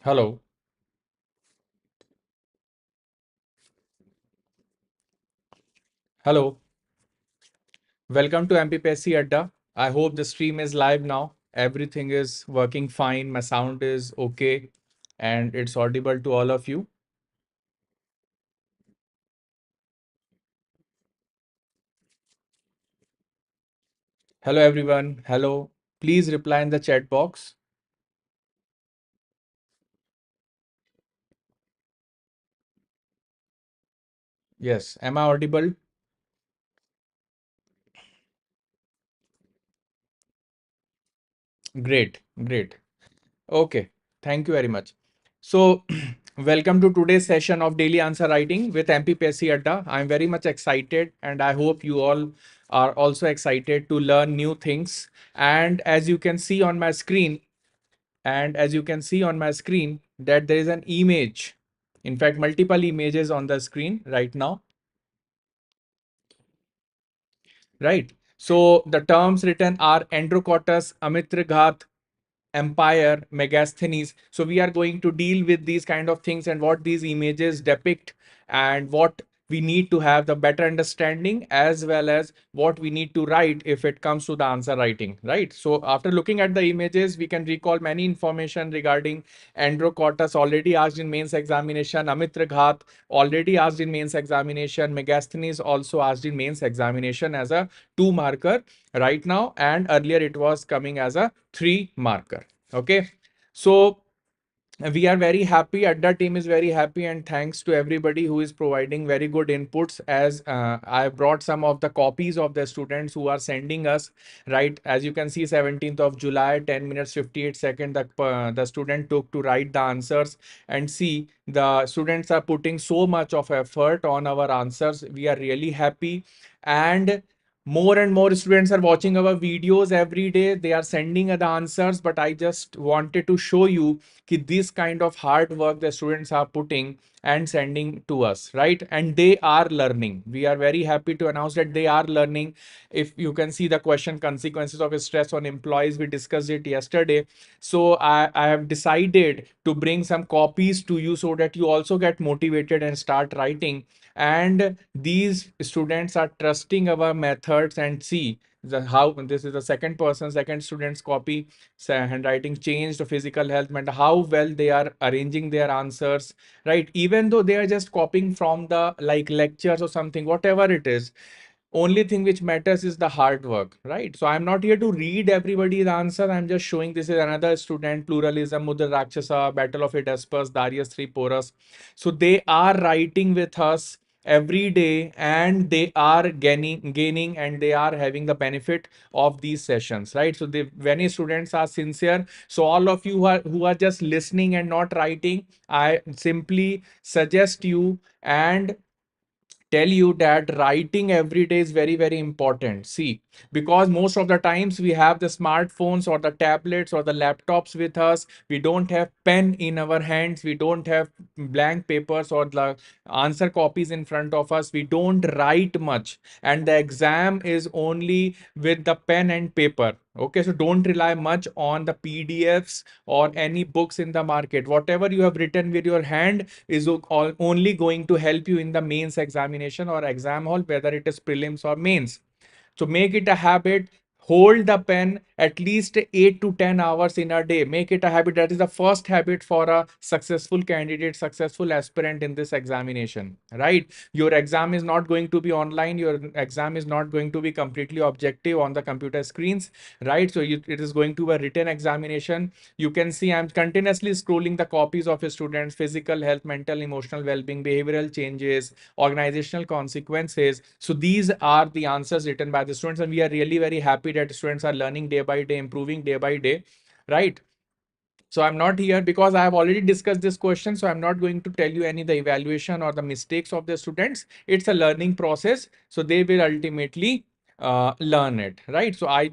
Hello, hello. Welcome to MPPSC Adda. I hope the stream is live now. Everything is working fine. My sound is okay and it's audible to all of you. Hello, everyone. Hello. Please reply in the chat box. Yes. Am I audible? Great. Great. Okay. Thank you very much. So, welcome to today's session of daily answer writing with MPPSC Adda. I'm very much excited and I hope you all are also excited to learn new things. And as you can see on my screen, that there is an image, in fact multiple images on the screen right now, right? So the terms written are Andrococcus, Amitrighat, Empire, Megasthenes. So we are going to deal with these kind of things and what these images depict and what we need to have the better understanding as well as what we need to write if it comes to the answer writing, right? So after looking at the images, we can recall many information regarding Andrococcus already asked in mains examination, Amitraghat already asked in mains examination, Megasthenes also asked in mains examination as a 2 marker right now, and earlier it was coming as a 3 marker. Okay, so we are very happy. Adda team is very happy, and thanks to everybody who is providing very good inputs. As I brought some of the copies of the students who are sending us, right? As you can see, 17th of July, 10 minutes 58 seconds. The student took to write the answers, and see the students are putting so much of effort on our answers. We are really happy, and more students are watching our videos every day. They are sending the answers, but I just wanted to show you this kind of hard work the students are putting and sending to us, right? And they are learning. We are very happy to announce that they are learning. If you can see the question, consequences of stress on employees, we discussed it yesterday. So I have decided to bring some copies to you so that you also get motivated and start writing. And these students are trusting our methods, and see how this is the second student's copy. Handwriting changed, physical health meant how well they are arranging their answers, right? Even though they are just copying from the like lectures or something, whatever it is, only thing which matters is the hard work, right? So I'm not here to read everybody's answer. I'm just showing this is another student, pluralism, Mudra Rakshasa, Battle of Oedipus, Darius Three Porus. So they are writing with us every day, and they are gaining and they are having the benefit of these sessions, right? So the many students are sincere. So all of you who are just listening and not writing, I simply suggest you and tell you that writing every day is very important. See, because most of the times we have the smartphones or the tablets or the laptops with us, we don't have pen in our hands, we don't have blank papers or the answer copies in front of us, we don't write much, and the exam is only with the pen and paper. Okay, so don't rely much on the PDFs or any books in the market. Whatever you have written with your hand is only going to help you in the mains examination or exam hall, whether it is prelims or mains. So make it a habit. Hold the pen at least 8 to 10 hours in a day. Make it a habit. That is the first habit for a successful candidate, successful aspirant in this examination, right? Your exam is not going to be online. Your exam is not going to be completely objective on the computer screens, right? So it is going to be a written examination. You can see I'm continuously scrolling the copies of students, physical health, mental, emotional well-being, behavioral changes, organizational consequences. So these are the answers written by the students, and we are really very happy that students are learning day by day, improving day by day, right? So I'm not here because I have already discussed this question. So I'm not going to tell you any the evaluation or the mistakes of the students. It's a learning process. So they will ultimately learn it, right? So I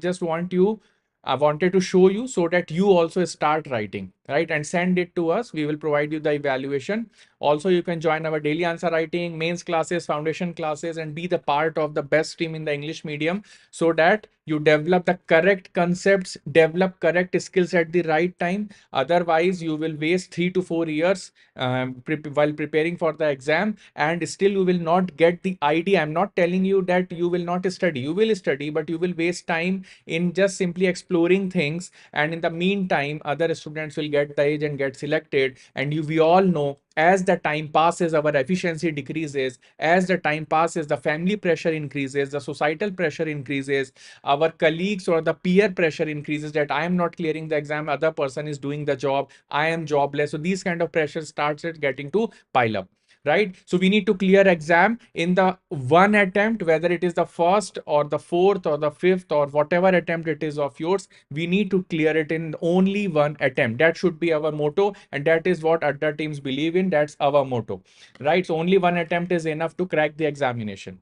wanted to show you so that you also start writing. right? And send it to us. We will provide you the evaluation. Also, you can join our daily answer writing, mains classes, foundation classes, and be the part of the best team in the English medium so that you develop the correct concepts, develop correct skills at the right time. Otherwise, you will waste 3 to 4 years while preparing for the exam, and still you will not get the idea. I'm not telling you that you will not study. You will study, but you will waste time in just simply exploring things, and in the meantime other students will get the age and get selected. And we all know, as the time passes our efficiency decreases, as the time passes the family pressure increases, the societal pressure increases, our colleagues or the peer pressure increases, that I am not clearing the exam, other person is doing the job, I am jobless. So these kind of pressure starts getting to pile up, right? So we need to clear exam in the one attempt, whether it is the first or the fourth or the fifth or whatever attempt it is of yours. We need to clear it in only one attempt. That should be our motto, and that is what other teams believe in. That's our motto, right? So only one attempt is enough to crack the examination.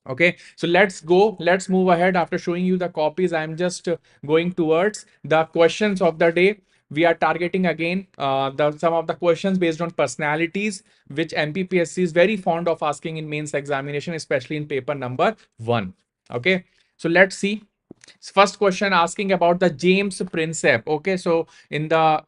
Okay, so let's move ahead. After showing you the copies, I'm just going towards the questions of the day. We are targeting again some of the questions based on personalities, which MPPSC is very fond of asking in mains examination, especially in paper number 1. Okay, so let's see. First question asking about the James Prinsep. Okay, so in the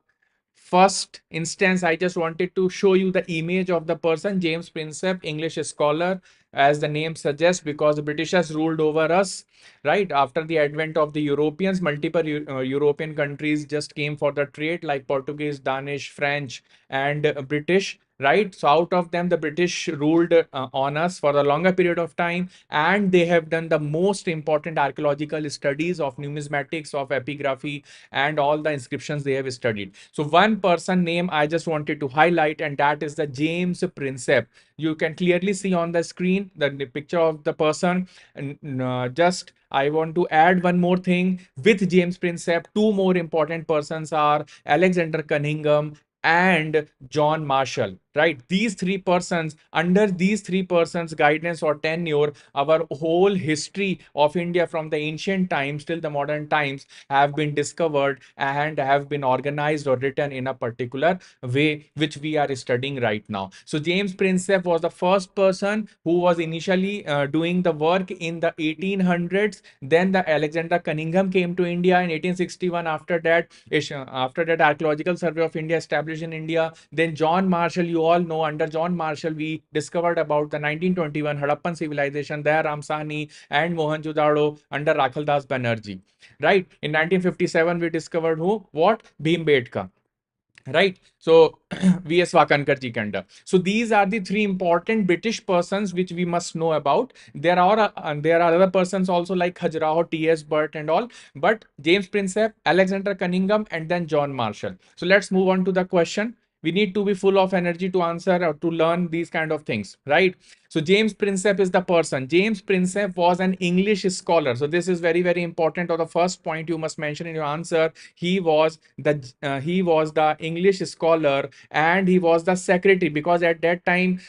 first instance, I just wanted to show you the image of the person, James Prinsep, English scholar, as the name suggests, because the Britishers ruled over us, right? After the advent of the Europeans, multiple European countries just came for the trade, like Portuguese, Danish, French, and British, right? So out of them, the British ruled on us for a longer period of time, and they have done the most important archaeological studies of numismatics, of epigraphy, and all the inscriptions they have studied. So one person name I just wanted to highlight, and that is the James Prinsep. You can clearly see on the screen the picture of the person. And just I want to add one more thing with James Prinsep. Two more important persons are Alexander Cunningham and John Marshall, right? These three persons, under these three persons guidance or tenure, our whole history of India from the ancient times till the modern times have been discovered and have been organized or written in a particular way, which we are studying right now. So James Prinsep was the first person who was initially doing the work in the 1800s. Then the Alexander Cunningham came to India in 1861. After that, Archaeological Survey of India established in India. Then John Marshall, you all know, under John Marshall, we discovered about the 1921 Harappan civilization, there Ramsani and Mohenjo-daro under Rakhaldas Banerjee, right? In 1957, we discovered who? What? Bhimbetka, right? So V.S. Wakankar ji Kanda. So these are the three important British persons which we must know about. There are other persons also like Khajuraho, T.S. Burt and all, but James Prinsep, Alexander Cunningham, and then John Marshall. So let's move on to the question. We need to be full of energy to answer or to learn these kind of things, right? So James Prinsep is the person. James Prinsep was an English scholar. So this is very, very important, or the first point you must mention in your answer. He was the English scholar, and he was the secretary, because at that time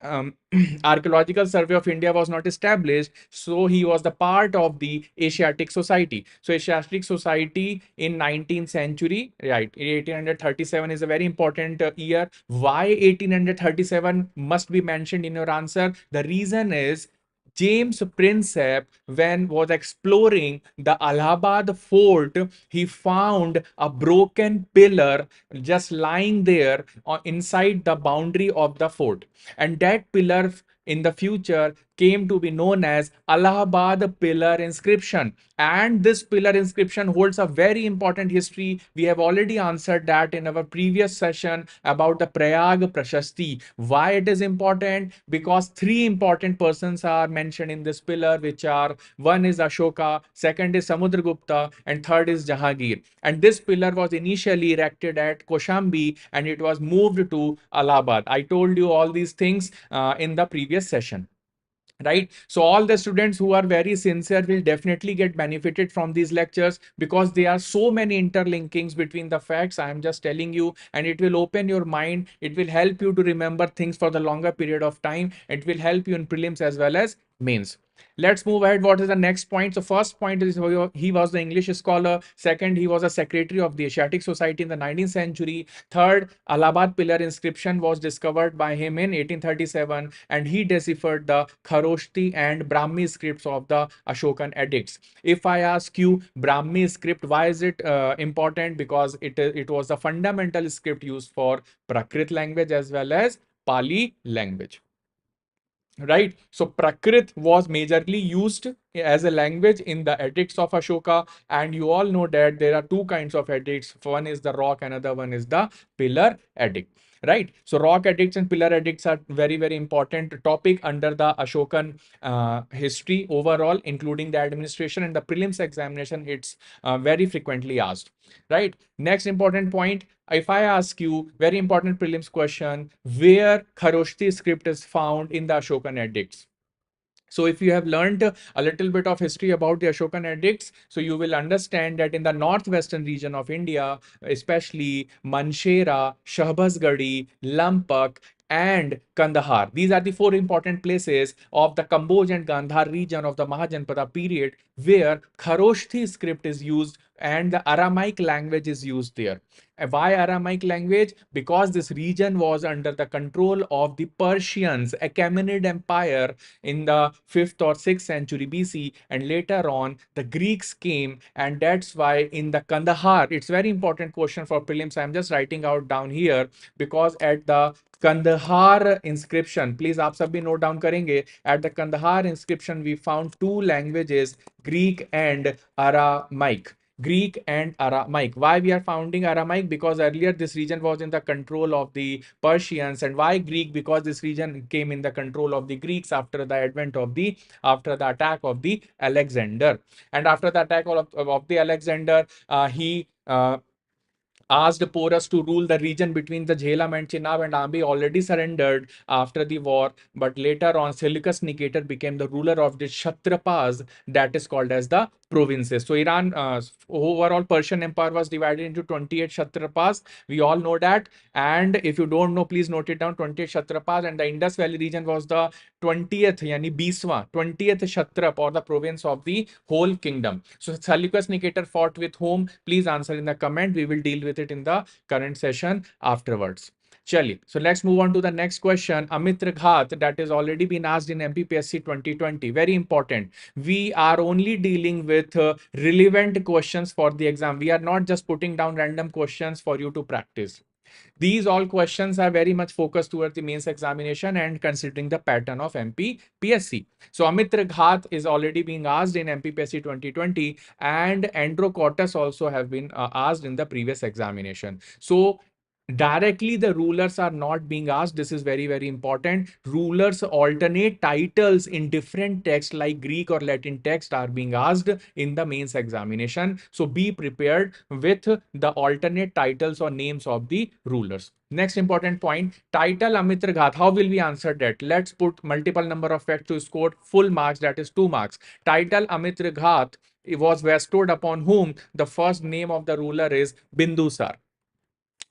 um, Archaeological Survey of India was not established, so he was the part of the Asiatic Society. So Asiatic Society in 19th century, right? 1837 is a very important year. Why 1837 must be mentioned in your answer? The reason is James Prinsep, when was exploring the Allahabad fort, he found a broken pillar just lying there inside the boundary of the fort. And that pillar in the future came to be known as Allahabad pillar inscription. And this pillar inscription holds a very important history. We have already answered that in our previous session about the Prayag Prashasti. Why it is important? Because three important persons are mentioned in this pillar, which are, one is Ashoka, second is Samudragupta, and third is Jahangir. And this pillar was initially erected at Koshambi, and it was moved to Allahabad. I told you all these things in the previous session, right? So all the students who are very sincere will definitely get benefited from these lectures, because there are so many interlinkings between the facts I am just telling you, and it will open your mind. It will help you to remember things for the longer period of time. It will help you in prelims as well as mains. Let's move ahead. What is the next point? So first point is he was the English scholar. Second, he was a secretary of the Asiatic Society in the 19th century. Third, Allahabad pillar inscription was discovered by him in 1837, and he deciphered the Kharoshti and Brahmi scripts of the Ashokan edicts. If I ask you Brahmi script, why is it important? Because it was the fundamental script used for Prakrit language as well as Pali language. Right. So Prakrit was majorly used as a language in the edicts of Ashoka. And you all know that there are two kinds of edicts. One is the rock, another one is the pillar edict. Right. So rock edicts and pillar edicts are very, very important topic under the Ashokan history overall, including the administration and the prelims examination. It's very frequently asked. Right. Next important point, if I ask you, very important prelims question, where Kharoshti script is found in the Ashokan edicts. So if you have learned a little bit of history about the Ashokan edicts, so you will understand that in the northwestern region of India, especially Manshera, Shahbazgadi, Lampak, and Kandahar. These are the four important places of the Kamboj and Gandhar region of the Mahajanpada period where Kharoshthi script is used and the Aramaic language is used there. Why Aramaic language? Because this region was under the control of the Persians, Achaemenid Empire in the 5th or 6th century BC, and later on the Greeks came, and that's why in the Kandahar, it's very important question for prelims. I'm just writing out down here because at the Kandahar inscription, please आप सब भी note down करेंगे. At the Kandahar inscription, we found two languages, Greek and Aramaic. Greek and Aramaic. Why we are founding Aramaic? Because earlier this region was in the control of the Persians. And why Greek? Because this region came in the control of the Greeks after the advent of the, after the attack of the Alexander. And after the attack of the Alexander, he asked Porus to rule the region between the Jhelum and Chenab, and Ambi already surrendered after the war. But later on, Seleucus Nicator became the ruler of the Kshatrapas, that is called as the provinces. So Iran, overall Persian Empire was divided into 28 Kshatrapas. We all know that. And if you don't know, please note it down, 28 Kshatrapas. And the Indus Valley region was the 20th, yani Biswa, 20th Kshatrap or the province of the whole kingdom. So Seleucus Nicator fought with whom? Please answer in the comment. We will deal with it in the current session afterwards. Chali. So let's move on to the next question. Amitra Ghat, that is already been asked in MPPSC 2020. Very important. We are only dealing with relevant questions for the exam. We are not just putting down random questions for you to practice. These all questions are very much focused towards the mains examination and considering the pattern of MPPSC. So Amitra Ghat is already being asked in MPPSC 2020, and Androcotus also have been asked in the previous examination. So directly the rulers are not being asked. This is very, very important. Rulers alternate titles in different texts like Greek or Latin text are being asked in the mains examination. So be prepared with the alternate titles or names of the rulers. Next important point, title Amitra Ghat. How will we answer that? Let's put multiple number of facts to score full marks, that is 2 marks. Title Amitra Ghat, it was bestowed upon whom? The first name of the ruler is Bindusar.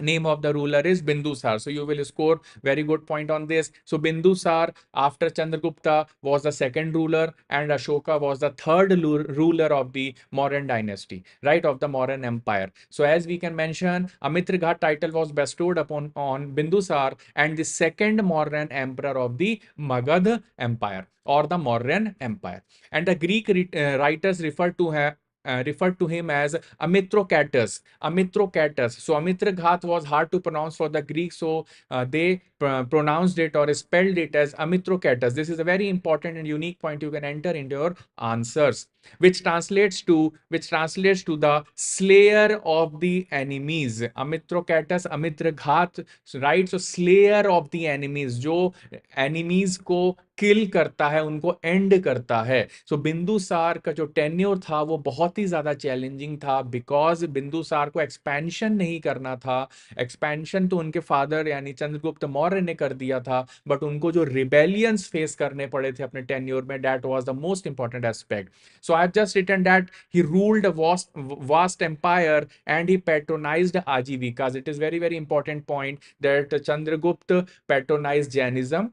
Name of the ruler is Bindusar. So you will score very good point on this. So Bindusar after Chandragupta was the second ruler, and Ashoka was the third ruler of the Mauryan dynasty, right, of the Mauryan empire. So as we can mention, Amitra Ghat title was bestowed upon on Bindusar, and the second Mauryan emperor of the Magad empire or the Mauryan empire. And the Greek writers referred to him as Amitrocatus. Amitrocatus. So Amitra Ghat was hard to pronounce for the Greeks, so they pronounced it or spelled it as Amitrocatus. This is a very important and unique point you can enter into your answers, which translates to the slayer of the enemies. Amitrocatus, Amitra Ghat, right? So slayer of the enemies, जो enemies को किल करता है, उनको and करता है. सो बिंदुसार का जो tenure था वो बहुत ही ज्यादा चैलेंजिंग था, बिकॉज बिंदुसार को एक्सपेंशन नहीं करना था. एक्सपेंशन तो उनके फादर यानी चंद्रगुप्त मौर्य ने कर दिया था, बट उनको जो रिबेलियंस फेस करने पड़े थे अपने टेन्योर में, that was the most important aspect. So I have just written that he ruled vast empire and he patronized Ajivikas. It is very very important point that Chandragupta patronized Jainism,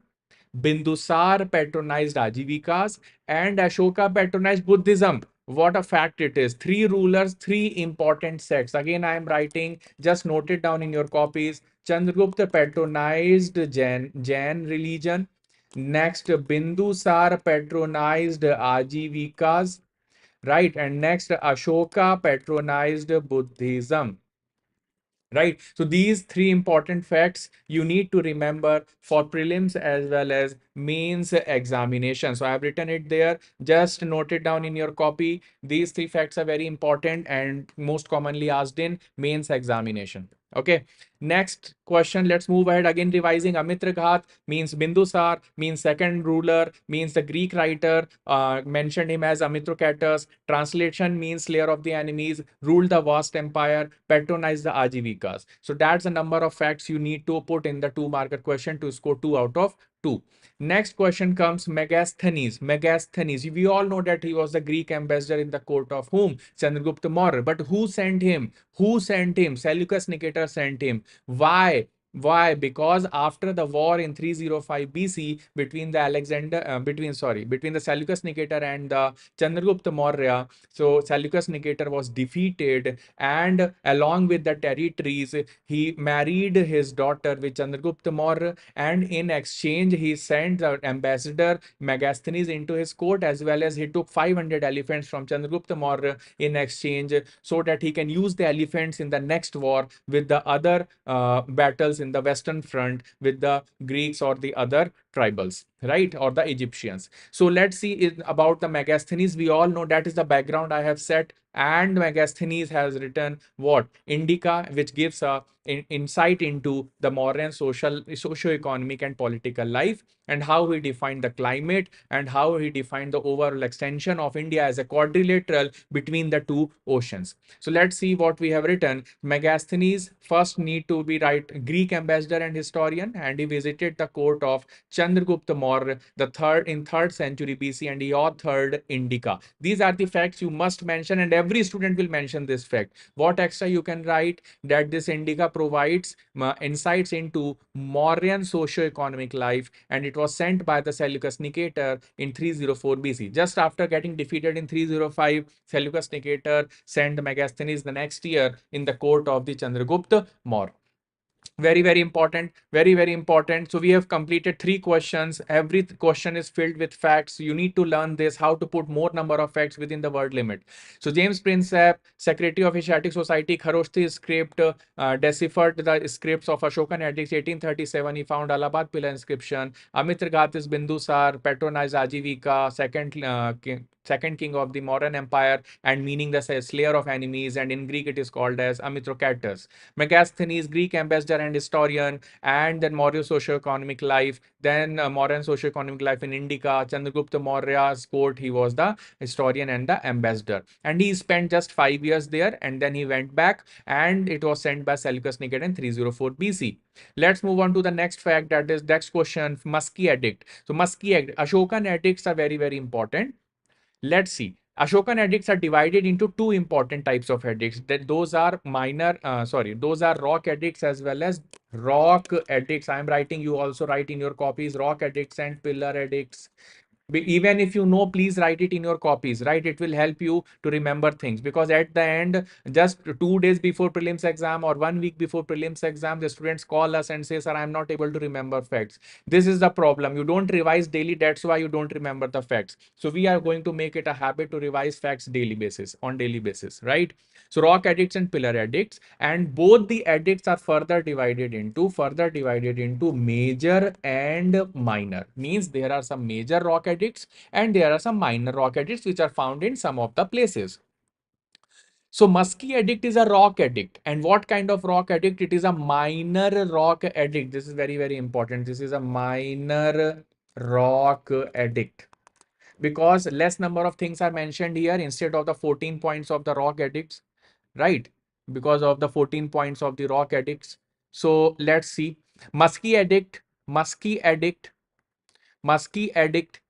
Bindusar patronized Ajivikas, and Ashoka patronized Buddhism. What a fact it is. Three rulers, three important sects. Again, I am writing, just note it down in your copies. Chandragupta patronized Jain religion. Next, Bindusar patronized Ajivikas, right? And next, Ashoka patronized Buddhism. Right. So these three important facts you need to remember for prelims as well as mains examination. So I have written it there. Just note it down in your copy. These three facts are very important and most commonly asked in mains examination. Okay. Next question. Let's move ahead. Again, revising. Amitra Ghat means Bindusar, means second ruler, means the Greek writer mentioned him as Amitrocatus. Translation means slayer of the enemies, ruled the vast empire, patronized the Ajivikas. So that's the number of facts you need to put in the 2-marker question to score 2 out of 2. Next question comes Megasthenes. Megasthenes. We all know that he was the Greek ambassador in the court of whom? Chandragupta Maurya. But who sent him? Who sent him? Seleucus Nicator sent him. Why? Why? Because after the war in 305 BC between the between the Seleucus Nicator and the Chandragupta Maurya, so Seleucus Nicator was defeated, and along with the territories, he married his daughter with Chandragupta Maurya, and in exchange, he sent the ambassador Megasthenes into his court, as well as he took 500 elephants from Chandragupta Maurya in exchange, so that he can use the elephants in the next war with the other battles in the Western Front with the Greeks or the other tribals, right? Or the Egyptians. So let's see about the Megasthenes. We all know that is the background I have set. And Megasthenes has written what? Indica, which gives a insight into the Mauryan socio-economic and political life, and how he defined the climate, and how he defined the overall extension of India as a quadrilateral between the two oceans. So let's see what we have written. Megasthenes first need to be right Greek ambassador and historian, and he visited the court of Chandragupta Maurya the third in 3rd century BC, and he authored Indica. These are the facts you must mention, and every student will mention this fact. What extra you can write? That this Indica provides insights into Mauryan socio-economic life, and it was sent by the Seleucus Nicator in 304 BC. Just after getting defeated in 305, Seleucus Nicator sent Megasthenes the next year in the court of the Chandragupta Maurya. Very important, very important. So we have completed 3 questions. Every question is filled with facts. You need to learn this, how to put more number of facts within the word limit. So James Prinsep, secretary of Asiatic Society, Kharoshthi script, deciphered the scripts of Ashokan edicts 1837. He found Allahabad pillar inscription. Amitra Ghat is Bindusar, patronized Ajivika, second king of the Mauryan Empire, and meaning the slayer of enemies, and in Greek it is called as Amitrocatus. Megasthenes, Greek ambassador and historian, and then Maurya socio-economic life, then Mauryan socio-economic life in Indica, Chandragupta Maurya's court, he was the historian and the ambassador. And he spent just 5 years there, and then he went back, and it was sent by Seleucus Nicator in 304 BC. Let's move on to the next fact, that is next question, Musky Edict. So Musky Edict, Ashokan edicts are very important. Let's see. Ashokan edicts are divided into 2 important types of edicts. Those are those are rock edicts as well as rock edicts. I am writing, you also write in your copies, rock edicts and pillar edicts. Even if you know, please write it in your copies, right? It will help you to remember things, because at the end, just 2 days before prelims exam or 1 week before prelims exam, the students call us and say, sir, I'm not able to remember facts. This is the problem. You don't revise daily. That's why you don't remember the facts. So we are going to make it a habit to revise facts on daily basis, right? So rock edicts and pillar edicts, and both the edicts are further divided into major and minor. Means there are some major rock edicts and there are some minor rock edicts which are found in some of the places. So Musky edict is a rock edict. And what kind of rock edict? It is a minor rock edict. This is very important. This is a minor rock edict, because less number of things are mentioned here instead of the 14 points of the rock edicts, right? Because of the 14 points of the rock edicts. So let's see. Musky edict, Musky edict, Musky edict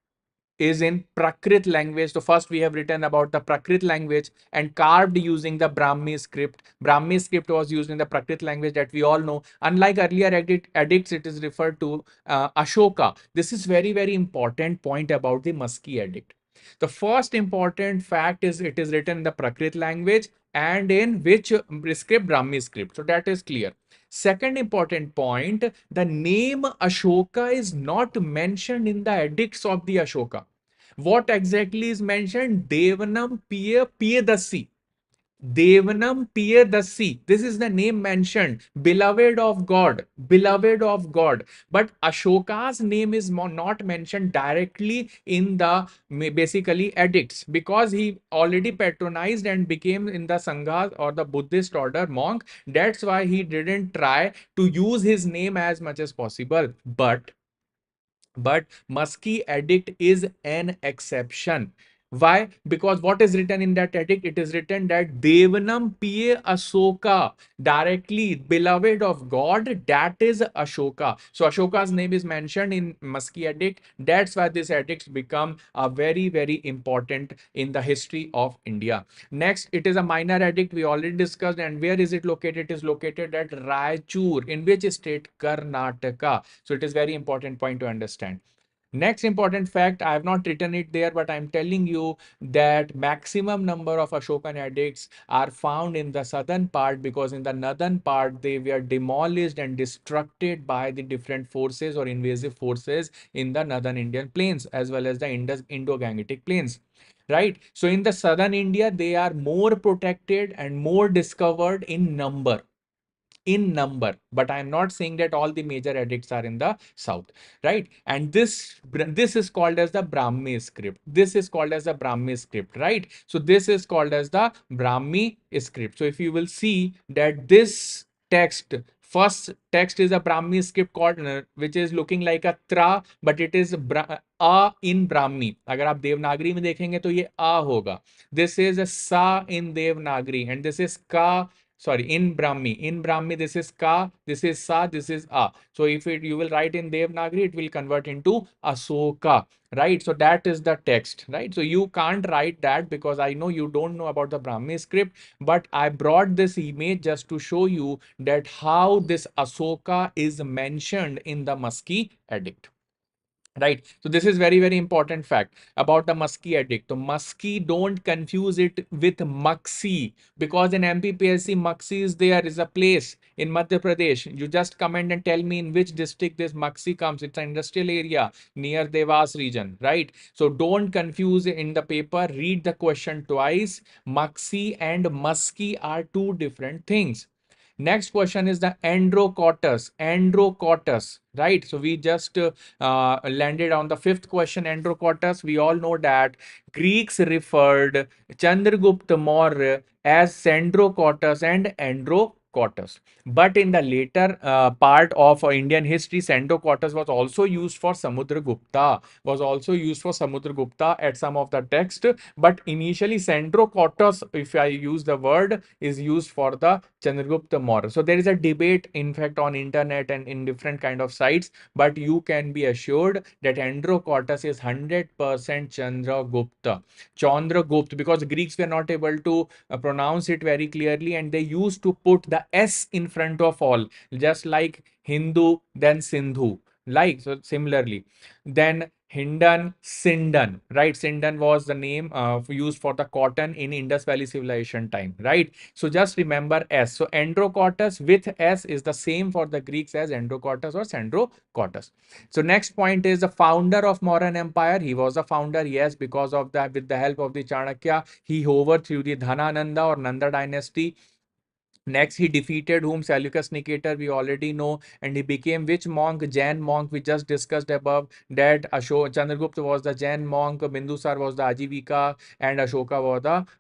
is in Prakrit language. So first we have written about the Prakrit language and carved using the Brahmi script. Brahmi script was used in the Prakrit language that we all know. Unlike earlier edicts, it is referred to Ashoka. This is very, very important point about the Musky edict. The first important fact is it is written in the Prakrit language and in which script? Brahmi script. So that is clear. Second important point, the name Ashoka is not mentioned in the edicts of the Ashoka. What exactly is mentioned? Devanam Piyadasi. Devanam Piyadasi. This is the name mentioned. Beloved of God. Beloved of God. But Ashoka's name is not mentioned directly in the basically edicts because he already patronized and became in the Sangha or the Buddhist order monk. That's why he didn't try to use his name as much as possible. But Musky edict is an exception. Why? Because what is written in that edict? It is written that Devanam Pa Asoka, directly beloved of God, that is Ashoka. So Ashoka's name is mentioned in Musky edict. That's why this edict become a very, very important in the history of India. Next, it is a minor edict we already discussed. And where is it located? It is located at Raichur. In which state? Karnataka. So it is very important point to understand. Next important fact, I have not written it there, but I'm telling you that maximum number of Ashokan edicts are found in the southern part because in the northern part they were demolished and destructed by the different forces or invasive forces in the northern Indian plains as well as the Indo-Gangetic plains. Right. So in the southern India, they are more protected and more discovered in number, but I'm not saying that all the major edicts are in the south, right? And this is called as the Brahmi script. This is called as the Brahmi script, right? So this is called as the Brahmi script. So if you will see that this text, first text is a Brahmi script called which is looking like a tra, but it is a in Brahmi. अगर आप देवनागरी में देखेंगे तो ये a होगा. This is a sa in Devanagari and this is ka, sorry, in Brahmi this is ka, this is sa, this is a. So if you will write in Devanagari, it will convert into Asoka, right? So that is the text, right? So you can't write that because I know you don't know about the Brahmi script, but I brought this image just to show you that how this Asoka is mentioned in the Musky edict. Right. So this is very, very important fact about the Musky edict. So Musky, don't confuse it with Muxi because in MPPSC, Muxi is a place in Madhya Pradesh. You just comment and tell me in which district this Muxi comes. It's an industrial area near Devas region, right? So don't confuse in the paper. Read the question twice. Muxi and Musky are two different things. Next question is the Andrococcus. Andrococcus, right? So we just landed on the fifth question, Andrococcus. We all know that Greeks referred Chandragupta Maurya as Sandrococcus and Andrococcus. But in the later part of Indian history, Sandrococcus was also used for Samudragupta. Was also used for Samudragupta at some of the text. But initially, Sandrococcus, if I use the word, is used for the Chandragupta Maurya. So there is a debate, in fact, on internet and in different kind of sites. But you can be assured that Andrococcus is 100% Chandragupta. Chandragupta, because Greeks were not able to pronounce it very clearly, and they used to put the S in front of all, just like Hindu, then Sindhu. Like so, similarly, then Hindan, Sindan, right? Sindan was the name used for the cotton in Indus Valley civilization time, right? So just remember S. So Andrococcus with S is the same for the Greeks as Andrococcus or Sandrococcus. So next point is the founder of Mauryan Empire. He was a founder, yes, because of that. With the help of the Chanakya, he overthrew the Dhanananda or Nanda dynasty. Next, he defeated whom? Seleucus Nicator, we already know, and he became which monk? Jain monk. We just discussed above that Chandragupta was the Jain monk, Bindusar was the Ajivika, and Ashoka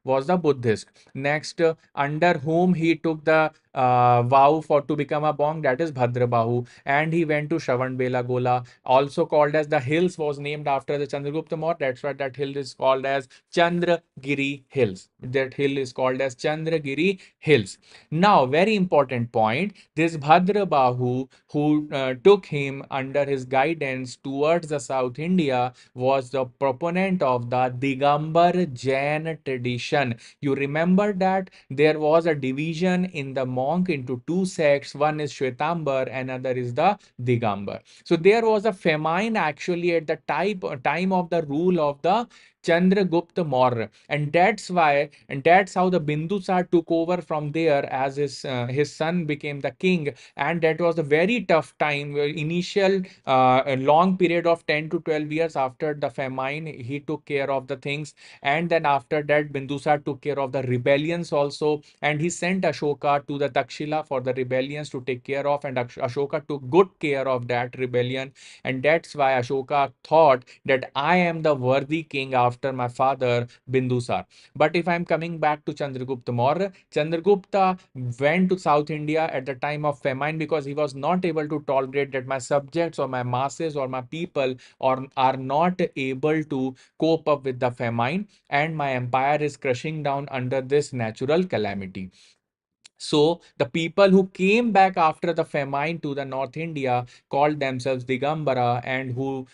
was the Buddhist. Next, under whom he took the vow for to become a monk, that is Bhadrabahu, and he went to Shravanbelagola, also called as the hills, was named after the Chandragupta Maurya. That's why that hill is called as Chandragiri Hills. That hill is called as Chandragiri Hills. Now, very important point, this Bhadrabahu, who took him under his guidance towards the South India, was the proponent of the Digambar Jain tradition. You remember that there was a division in the monk into two sects. One is Shwetambar, another is the Digambar. So there was a famine actually at the time of the rule of the Chandragupta Maurya, and that's how the Bindusar took over from there as his son became the king, and that was a very tough time. Initial a long period of 10 to 12 years after the famine, he took care of the things, and then after that, Bindusar took care of the rebellions also, and he sent Ashoka to the Takshila for the rebellions to take care of, and Ashoka took good care of that rebellion, and that's why Ashoka thought that I am the worthy king after my father Bindusar. But if I'm coming back to Chandragupta Maurya, Chandragupta went to South India at the time of famine because he was not able to tolerate that my subjects or my masses or my people are not able to cope up with the famine, and my empire is crushing down under this natural calamity. So the people who came back after the famine to the North India called themselves Digambara, and who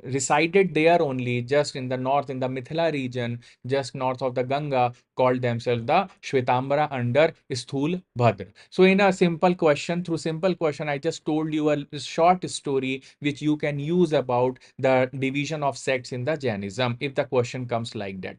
resided there only, just in the north, in the Mithila region, just north of the Ganga, called themselves the Shvetambara under Sthul Bhadra. So in a simple question, through simple question, I just told you a short story which you can use about the division of sects in the Jainism if the question comes like that.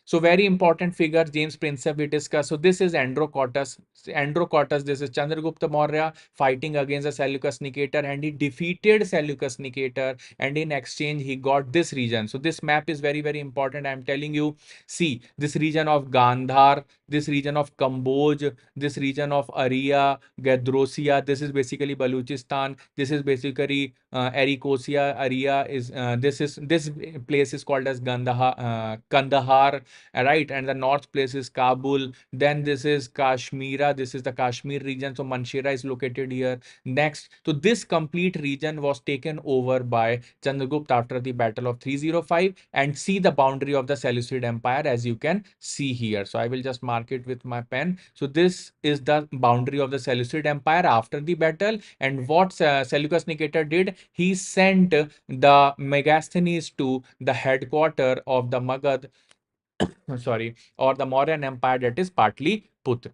So very important figure, James Prinsep, we discussed. So this is Androcotus. Androcotus, this is Chandragupta Maurya fighting against the Seleucus Nicator, and he defeated Seleucus Nicator, and in exchange he got this region. So this map is very, very important. I'm telling you, see this region of Gandhar, this region of Kamboj, this region of Aria, Gadrosia, this is basically Baluchistan, this is basically Erikosia, Aria is this place is called as Kandahar, right? And the north place is Kabul. Then this is Kashmira. This is the Kashmir region. So Manshira is located here. Next, so this complete region was taken over by Chandragupta after the Battle of 305. And see the boundary of the Seleucid Empire as you can see here. So I will just mark it with my pen. So this is the boundary of the Seleucid Empire after the battle. And what Seleucus Nicator did, he sent the Megasthenes to the headquarter of the Magad, sorry, or the Mauryan Empire, that is Patliputra.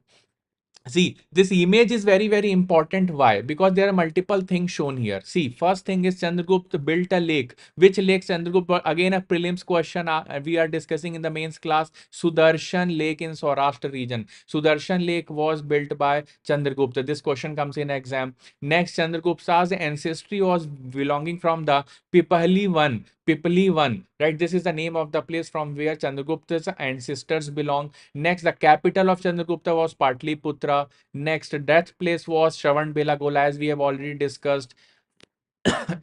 See, this image is very, very important. Why? Because there are multiple things shown here. See, first thing is Chandragupta built a lake. Which lake Chandragupta? Again, a prelims question we are discussing in the mains class. Sudarshan Lake in Saurashtra region. Sudarshan Lake was built by Chandragupta. This question comes in exam. Next, Chandragupta's ancestry was belonging from the Pipali one. Pipali one, right? This is the name of the place from where Chandragupta's ancestors belong. Next, the capital of Chandragupta was Patliputra. Next, death place was Shravanbelagola, as we have already discussed.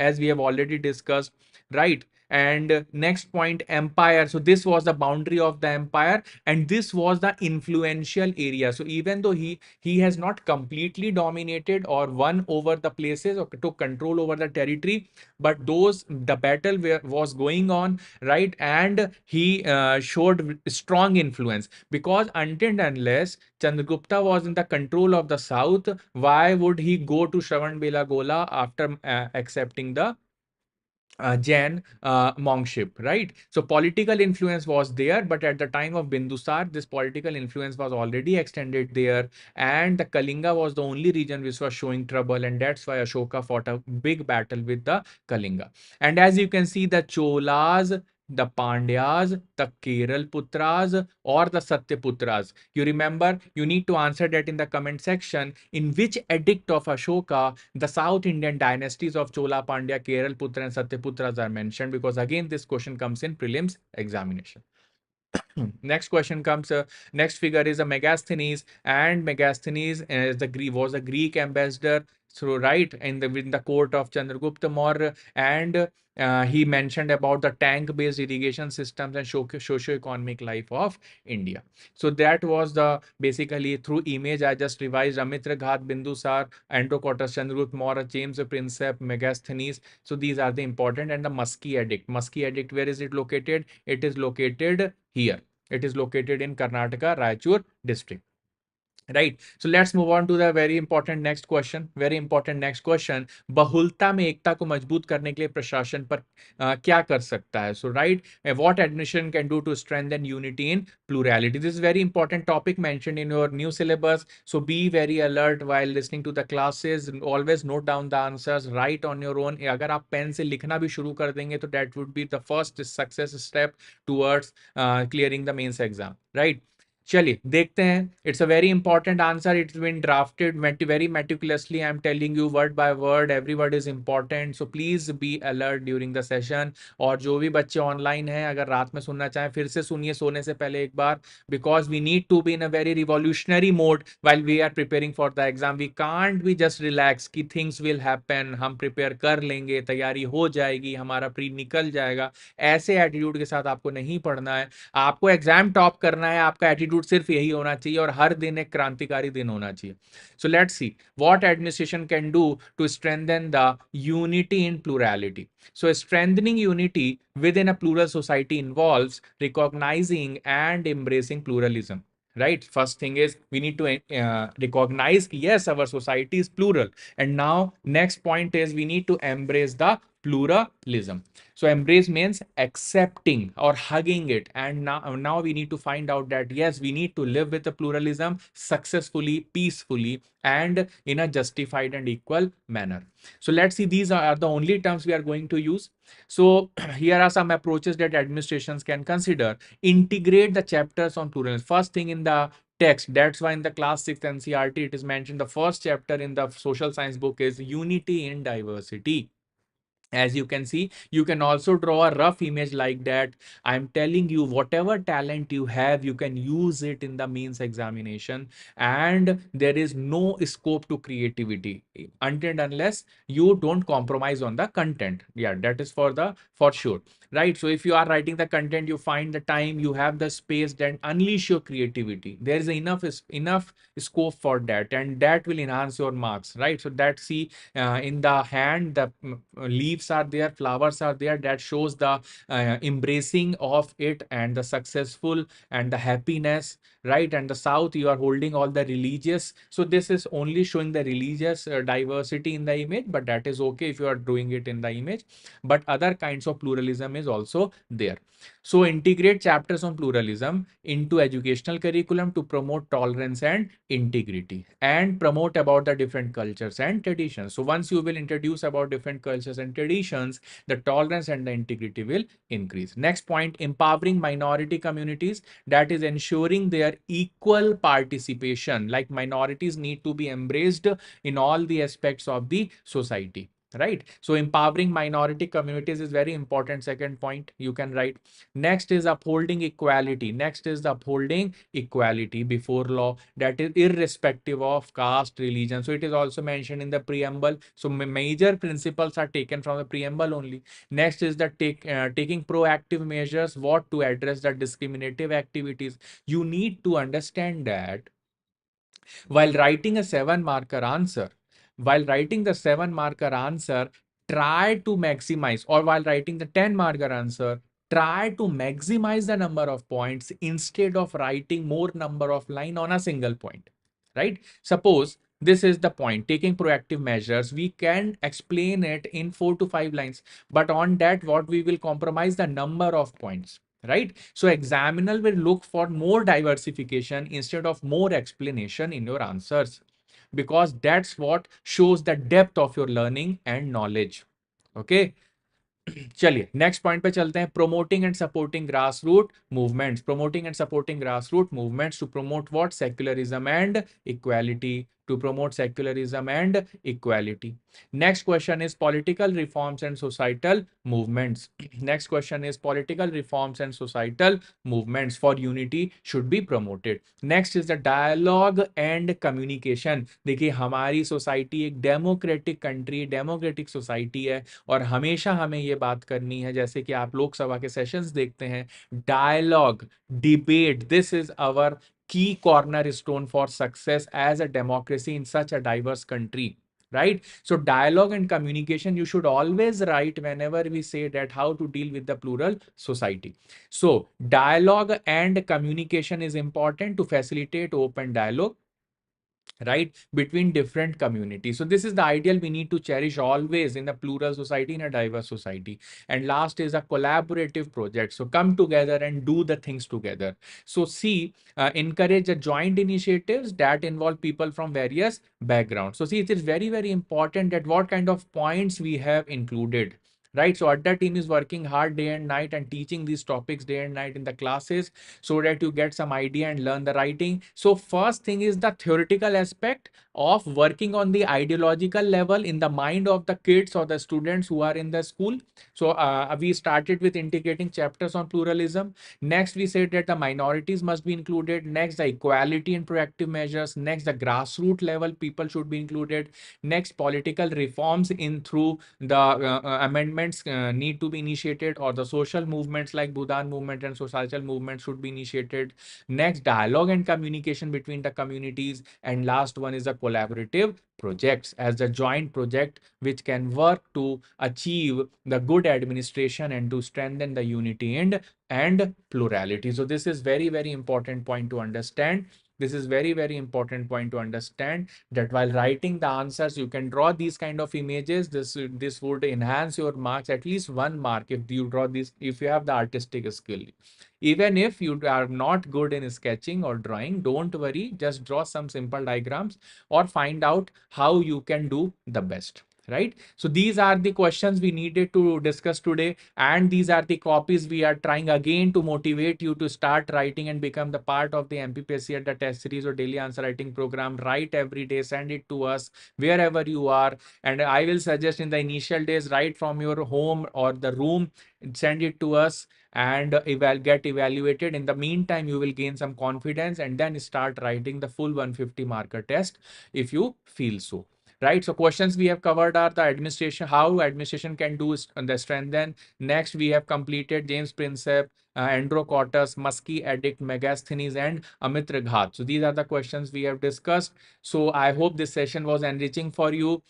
As we have already discussed, right? And next point, empire. So this was the boundary of the empire, and this was the influential area. So even though he has not completely dominated or won over the places or took control over the territory, but the battle was going on, right? And he showed strong influence, because until and unless Chandragupta was in the control of the south, why would he go to Shravanbelagola after accepting the Jain monkship, right? So political influence was there, but at the time of Bindusar, this political influence was already extended there, and the Kalinga was the only region which was showing trouble, and that's why Ashoka fought a big battle with the Kalinga. And as you can see, the Cholas, the Pandyas, the Keral Putras, or the Satyaputras. You remember, you need to answer that in the comment section. In which edict of Ashoka the South Indian dynasties of Chola, Pandya, Keral Putra, and Satyaputras are mentioned? Because again, this question comes in prelims examination. Next question comes. Next figure is a Megasthenes, and Megasthenes is was a Greek ambassador. So right in the court of Chandragupta Maurya, and he mentioned about the tank-based irrigation systems and socio-economic life of India. So that was the basically through image I just revised Amitra Ghat, Bindusar, Androcotus, Chandragupta Maurya, James the Princeps, Megasthenes. So these are the important, and the Musky Edict. Musky Edict, where is it located? It is located here. It is located in Karnataka, Raichur district. Right so let's move on to the very important next question. Very important next question, बहुलता में एकता को मजबूत करने के लिए प्रशासन पर क्या कर सकता है? So right, what administration can do to strengthen unity in plurality. This is very important topic mentioned in your new syllabus, so be very alert while listening to the classes. Always note down the answers, write on your own. अगर आप pen से लिखना भी शुरू कर देंगे तो that would be the first success step towards clearing the mains exam, right? चलिए देखते हैं. It's a very important answer. It's been drafted very meticulously. I am telling you word by word. Every word is important, so please be alert during the session. और जो भी बच्चे online हैं, अगर रात में सुनना चाहें फिर से सुनिए सोने से पहले एक बार, because we need to be in a very revolutionary mode while we are preparing for the exam. We can't be just relax कि थिंग्स विल हैपन, हम प्रिपेयर कर लेंगे, तैयारी हो जाएगी, हमारा प्री निकल जाएगा. ऐसे एटीट्यूड के साथ आपको नहीं पढ़ना है. आपको एग्जाम टॉप करना है. आपका एटीट्यूड सिर्फ यही होना चाहिए और हर दिन एक क्रांतिकारी दिन होना चाहिए. So let's see what administration can do to strengthen the unity in plurality. So strengthening unity within a plural society involves recognizing and embracing pluralism. Right? First thing is we need to recognize, yes, our society is plural. And now next point is we need to embrace the pluralism. So embrace means accepting or hugging it. And now we need to find out that yes, we need to live with the pluralism successfully, peacefully, and in a justified and equal manner. So let's see, these are the only terms we are going to use. So here are some approaches that administrations can consider. Integrate the chapters on pluralism. First thing in the text, that's why in the class 6 NCERT it is mentioned, the first chapter in the social science book is unity in diversity. As you can see, you can also draw a rough image like that. I'm telling you, whatever talent you have, you can use it in the mains examination, and there is no scope to creativity until and unless you don't compromise on the content. Yeah, that is for sure, right? So if you are writing the content, you find the time, you have the space, then unleash your creativity. There is enough scope for that, and that will enhance your marks, right? So that, see, in the hand, the leaves are there, flowers are there, that shows the embracing of it and the successful and the happiness, right? And the south, you are holding all the religious, so this is only showing the religious diversity in the image, but that is okay if you are doing it in the image, but other kinds of pluralism is also there. So integrate chapters on pluralism into educational curriculum to promote tolerance and integrity, and promote about the different cultures and traditions. So once you will introduce about different cultures and traditions, the tolerance and the integrity will increase. Next point, empowering minority communities, that is ensuring their equal participation. Like minorities need to be embraced in all the aspects of the society, right? So empowering minority communities is very important. Second point you can write. Next is upholding equality. Next is the upholding equality before law, that is irrespective of caste, religion. So it is also mentioned in the preamble. So major principles are taken from the preamble only. Next is the taking proactive measures, what to address the discriminative activities. You need to understand that while writing a 7-marker answer, while writing the 7-marker answer, try to maximize, or while writing the 10-marker answer, try to maximize the number of points instead of writing more number of line on a single point, right? Suppose this is the point, taking proactive measures, we can explain it in 4 to 5 lines, but on that, what we will compromise the number of points, right? So examiner will look for more diversification instead of more explanation in your answers, because that's what shows the depth of your learning and knowledge. Okay. चलिए next point पे चलते हैं. Promoting and supporting grass root movements. Promoting and supporting grass root movements to promote what? Secularism and equality. to promote secularism and equality. Next question is political reforms and societal movements. Next question is political reforms and societal movements for unity should be promoted. Next is the dialogue and communication. देखिए हमारी society एक democratic country, democratic society है और हमेशा हमें ये बात करनी है, जैसे कि आप लोकसभा के सेशंस देखते हैं, dialogue, debate, this is our key cornerstone for success as a democracy in such a diverse country, right? So dialogue and communication, you should always write whenever we say that how to deal with the plural society. So dialogue and communication is important to facilitate open dialogue, right, between different communities. So this is the ideal we need to cherish always in a plural society, in a diverse society. And last is a collaborative project. So come together and do the things together. So see, encourage a joint initiatives that involve people from various backgrounds. So see, it is very, very important that what kind of points we have included, right? So Adda team is working hard day and night and teaching these topics day and night in the classes so that you get some idea and learn the writing. So first thing is the theoretical aspect of working on the ideological level in the mind of the kids or the students who are in the school. So we started with integrating chapters on pluralism. Next, we said that the minorities must be included. Next, the equality and proactive measures. Next, the grassroots level people should be included. Next, political reforms in through the amendments need to be initiated, or the social movements like Bhutan movement and societal movements should be initiated. Next, dialogue and communication between the communities. And last one is the collaborative projects as a joint project which can work to achieve the good administration and to strengthen the unity and plurality. So this is very, very important point to understand. This is very, very important point to understand that while writing the answers, you can draw these kind of images. This would enhance your marks at least 1 mark if you draw this, if you have the artistic skill. Even if you are not good in sketching or drawing, don't worry, just draw some simple diagrams or find out how you can do the best, right? So these are the questions we needed to discuss today, and these are the copies we are trying again to motivate you to start writing and become the part of the MPPSC at the test series or daily answer writing program. Write every day, send it to us wherever you are, and I will suggest in the initial days, write from your home or the room, send it to us and get evaluated. In the meantime, you will gain some confidence and then start writing the full 150 marker test if you feel so, right? So questions we have covered are the administration, how administration can do the strengthen. Next, we have completed James Princip, Andrococcus, Musky Addict, Megasthenes, and Amitra Ghat. So these are the questions we have discussed. So I hope this session was enriching for you.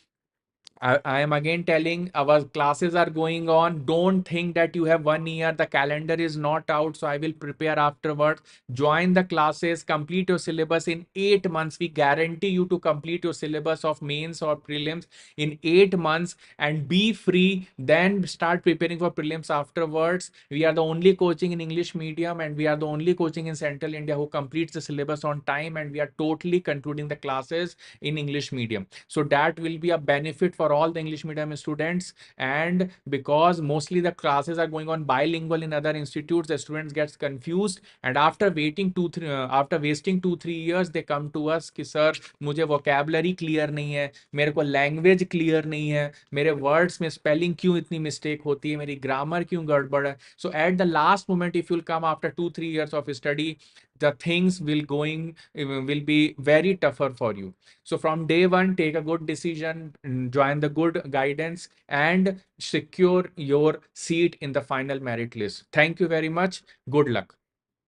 I am again telling, our classes are going on. Don't think that you have 1 year. The calendar is not out, so I will prepare afterwards. Join the classes, complete your syllabus in 8 months. We guarantee you to complete your syllabus of mains or prelims in 8 months and be free. Then start preparing for prelims afterwards. We are the only coaching in English medium, and we are the only coaching in Central India who completes the syllabus on time, and we are totally concluding the classes in English medium. So that will be a benefit for all the English medium students. And because mostly the classes are going on bilingual in other institutes, the students gets confused, and after wasting 2-3 years, they come to us कि sir मुझे vocabulary clear नहीं है, मेरे को language clear नहीं है, मेरे words में spelling क्यों इतनी mistake होती है, मेरी grammar क्यों गड़बड़ है. So at the last moment, if you'll come after 2-3 years of study, the things will be very tougher for you. So from day one, take a good decision, join the good guidance, and secure your seat in the final merit list. Thank you very much. Good luck.